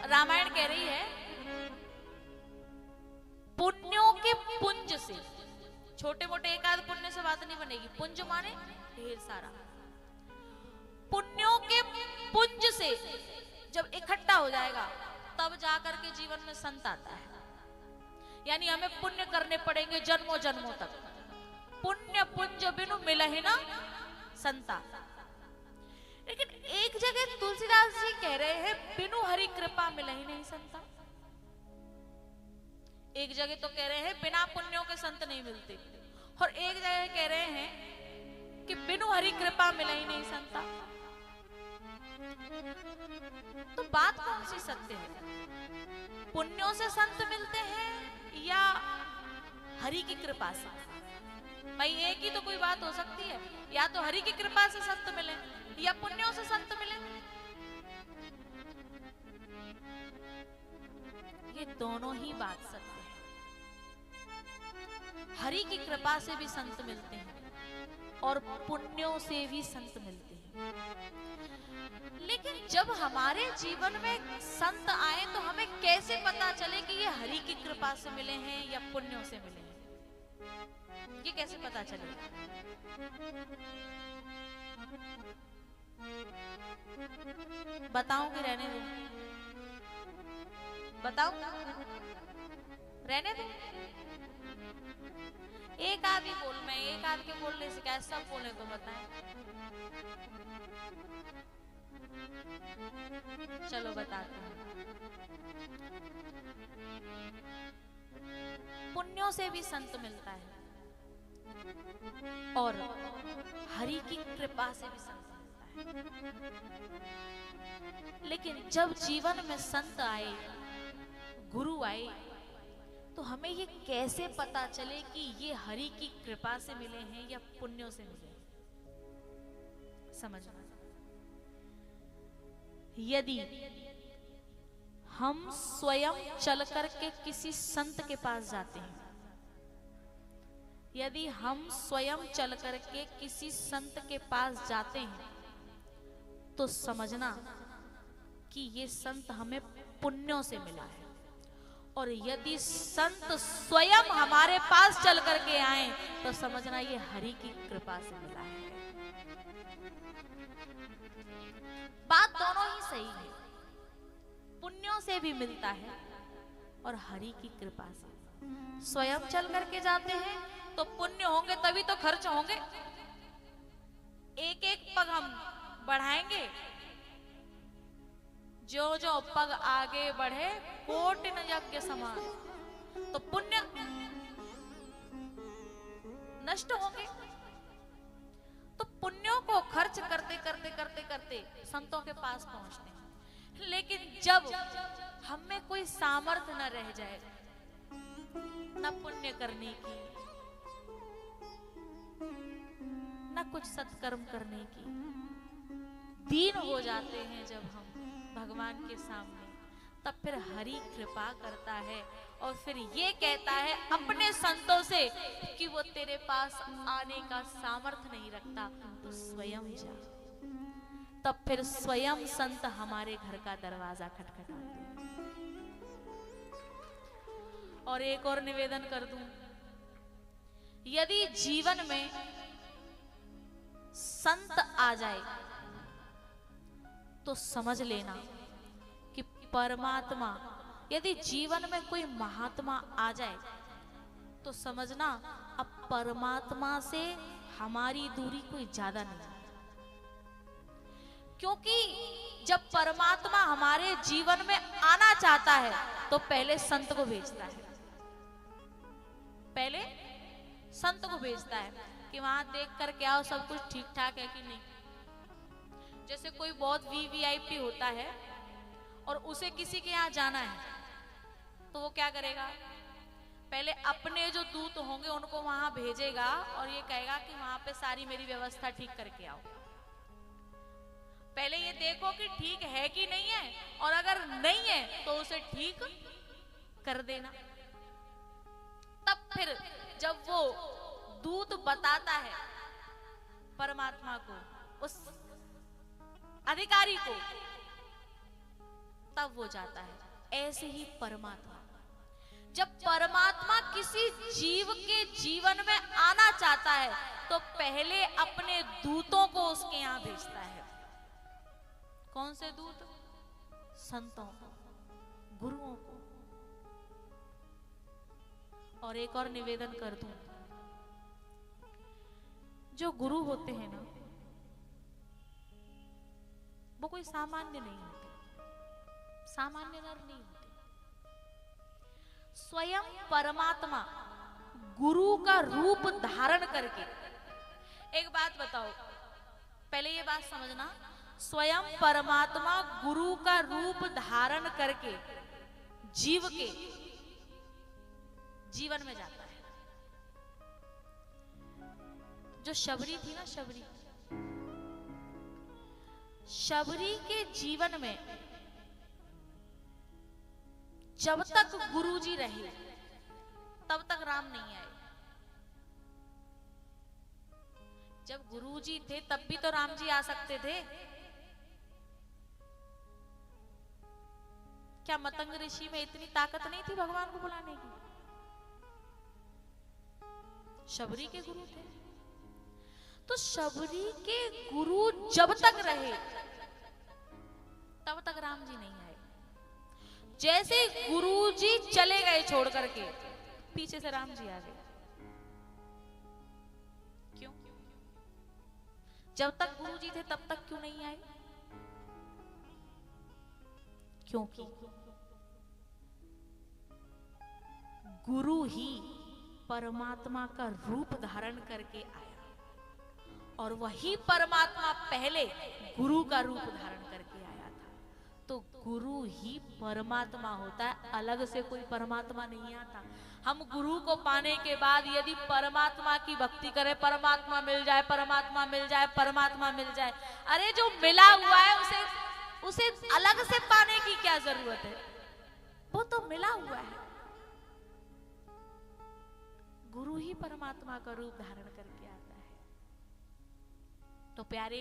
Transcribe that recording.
रामायण कह रही है पुण्यों के पुंज से, छोटे मोटे एक आध पुण्य से बात नहीं बनेगी, पुंज माने ढेर सारा, पुण्यों के पुंज से जब इकट्ठा हो जाएगा तब जाकर के जीवन में संत आता है। यानी हमें पुण्य करने पड़ेंगे जन्मों जन्मों तक, पुण्य पुंज बिनु मिलहि ना संता। लेकिन एक जगह तुलसीदास जी कह रहे हैं बिनु हरि कृपा मिलहि नहीं संता। एक जगह तो कह रहे हैं बिना पुण्यों के संत नहीं मिलते, और एक जगह कह रहे हैं कि बिनु हरि कृपा मिलहि नहीं संता। तो बात कौन सी सत्य है? पुण्यों से संत मिलते हैं या हरि की कृपा से? भाई एक ही तो कोई बात हो सकती है, या तो हरि की कृपा से संत मिले या पुण्यों से संत मिले। ये दोनों ही बात सत्य है। हरि की कृपा से भी संत मिलते हैं और पुण्यों से भी संत मिलते हैं। लेकिन जब हमारे जीवन में संत आए तो हमें कैसे पता चले कि ये हरि की कृपा से मिले हैं या पुण्यों से मिले हैं? ये कैसे पता चलेगा? बताऊं कि रहने दो? बताओ, रहने दो। एक आदमी बोल, मैं एक आदमी के बोलने से क्या सब बोले तो बताएं। चलो बताते हैं। पुण्यों से भी संत मिलता है और हरि की कृपा से भी संत मिलता है। लेकिन जब जीवन में संत आए, गुरु आए, तो हमें ये कैसे पता चले कि ये हरि की कृपा से मिले हैं या पुण्यों से मिले हैं? समझना, यदि हम स्वयं चल करके किसी संत के पास जाते हैं, यदि हम स्वयं चल करके किसी संत के पास जाते हैं, तो समझना कि ये संत हमें पुण्यों से मिला है। और यदि संत स्वयं हमारे पास चल करके आए तो समझना ये हरि की कृपा से मिला है। बात दोनों ही सही है, पुण्यों से भी मिलता है और हरि की कृपा से। स्वयं चल करके जाते हैं तो पुण्य होंगे, तभी तो खर्च होंगे। एक एक पग हम बढ़ाएंगे, जो जो पग आगे बढ़े कोटिन यज्ञ समान, तो पुण्य नष्ट होंगे। तो पुण्यों को खर्च करते करते करते करते संतों के पास पहुंचते हैं। लेकिन जब हम में कोई सामर्थ्य न रह जाए न पुण्य करने की, न कुछ सत्कर्म करने की, दीन हो जाते हैं जब हम भगवान के सामने, तब फिर हरि कृपा करता है और फिर ये कहता है अपने संतों से कि वो तेरे पास आने का सामर्थ्य नहीं रखता, तो स्वयं जा। तब फिर स्वयं संत हमारे घर का दरवाजा खटखटाते हैं। और एक और निवेदन कर दूं, यदि जीवन में संत आ जाए तो समझ लेना कि परमात्मा, यदि जीवन में कोई महात्मा आ जाए तो समझना अब परमात्मा से हमारी दूरी कोई ज्यादा नहीं। क्योंकि जब परमात्मा हमारे जीवन में आना चाहता है तो पहले संत को भेजता है, पहले संत को भेजता है कि वहां देख कर के आओ सब कुछ ठीक ठाक है कि नहीं। जैसे कोई बहुत वीवीआईपी होता है और उसे किसी के यहाँ जाना है तो वो क्या करेगा, पहले अपने जो दूत होंगे उनको वहां भेजेगा और ये कहेगा कि वहां पे सारी मेरी व्यवस्था ठीक करके आओ। पहले ये देखो कि ठीक है कि नहीं है, और अगर नहीं है तो उसे ठीक कर देना। तब फिर जब वो दूत बताता है परमात्मा को, उस अधिकारी को, तब वो जाता है। ऐसे ही परमात्मा, जब परमात्मा किसी जीव के जीवन में आना चाहता है तो पहले अपने दूतों को उसके यहां भेजता है। कौन से दूत? संतों को, गुरुओं को। और एक और निवेदन कर दूं, जो गुरु होते हैं ना, वो कोई सामान्य नहीं होते, सामान्य नर नहीं होते। स्वयं परमात्मा गुरु का रूप धारण करके, एक बात बताओ, पहले ये बात समझना, स्वयं परमात्मा गुरु का रूप धारण करके जीव के जीवन में जाता है। जो शबरी थी ना, शबरी के जीवन में जब तक गुरुजी रहे तब तक राम नहीं आए। जब गुरुजी थे तब भी तो राम जी आ सकते थे। क्या मतंग ऋषि में इतनी ताकत नहीं थी भगवान को बुलाने की? शबरी के गुरु थे, तो शबरी के गुरु जब तक रहे तब तक राम जी नहीं आए। जैसे गुरु जी चले गए छोड़ करके, पीछे से राम जी आ गए। क्यों? जब तक गुरु जी थे तब तक क्यों नहीं आए? क्योंकि गुरु ही परमात्मा का रूप धारण करके आया और वही परमात्मा पहले गुरु का रूप धारण करके आया था। तो गुरु ही परमात्मा होता है, अलग से कोई परमात्मा नहीं आता। हम गुरु को पाने के बाद यदि परमात्मा की भक्ति करें, परमात्मा मिल जाए, परमात्मा मिल जाए, परमात्मा मिल जाए, अरे जो मिला हुआ है उसे अलग से पाने की क्या जरूरत है? वो तो मिला हुआ है। गुरु ही परमात्मा का रूप धारण करके आता है। तो प्यारे